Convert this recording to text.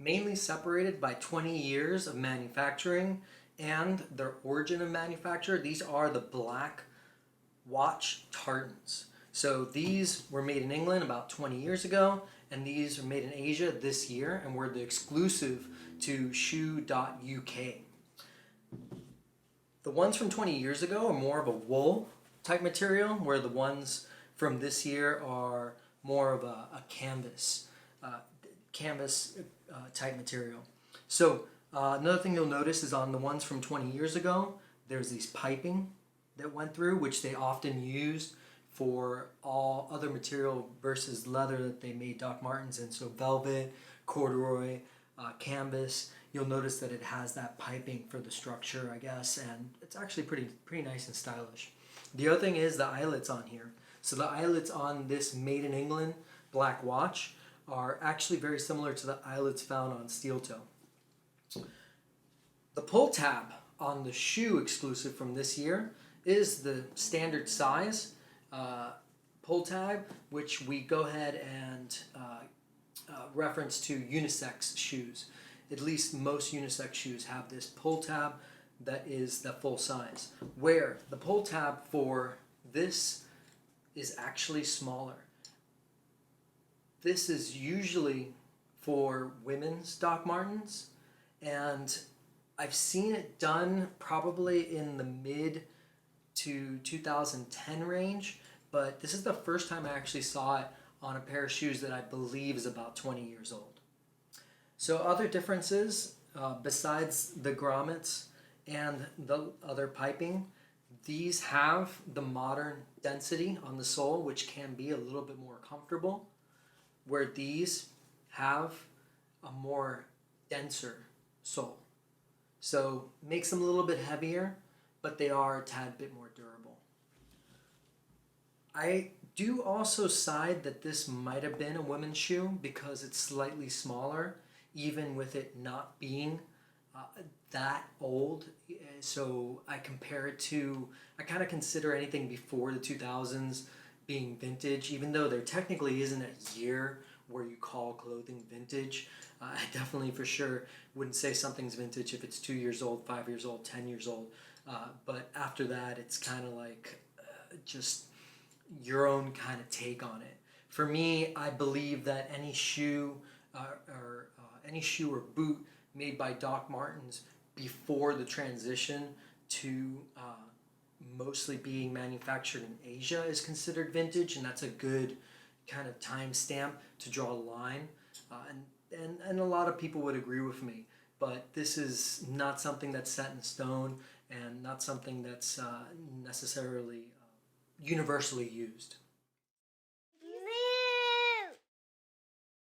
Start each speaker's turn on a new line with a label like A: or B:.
A: mainly separated by 20 years of manufacturing and their origin of manufacture. These are the black watch tartans. So these were made in England about 20 years ago, and these are made in Asia this year, and were the exclusive to Schuh.uk. The ones from 20 years ago are more of a wool type material, where the ones from this year are more of a canvas type material. So another thing you'll notice is on the ones from 20 years ago, there's these piping that went through, which they often used for all other material versus leather that they made Doc Martens in. So velvet, corduroy, canvas. You'll notice that it has that piping for the structure, I guess, and it's actually pretty nice and stylish. The other thing is the eyelets on here. So the eyelets on this made in England black watch are actually very similar to the eyelets found on steel toe. The pull tab on the Schuh exclusive from this year is the standard size pull tab, which we go ahead and reference to unisex shoes. At least most unisex shoes have this pull tab that is the full size, where the pull tab for this is actually smaller. This is usually for women's Doc Martens, and I've seen it done probably in the mid to 2010 range, but this is the first time I actually saw it on a pair of shoes that I believe is about 20 years old. So other differences, besides the grommets and the other piping, these have the modern density on the sole, which can be a little bit more comfortable, where these have a more denser sole. So makes them a little bit heavier, but they are a tad bit more durable. I do also side that this might have been a women's shoe because it's slightly smaller, even with it not being that old. So I compare it to, I kind of consider anything before the 2000s being vintage, even though there technically isn't a year where you call clothing vintage. I definitely for sure wouldn't say something's vintage if it's 2 years old, 5 years old, 10 years old. But after that, it's kind of like just your own kind of take on it. For me, I believe that any shoe or boot made by Doc Martens before the transition to mostly being manufactured in Asia is considered vintage, and that's a good kind of time stamp to draw a line. And a lot of people would agree with me, but this is not something that's set in stone and not something that's necessarily universally used.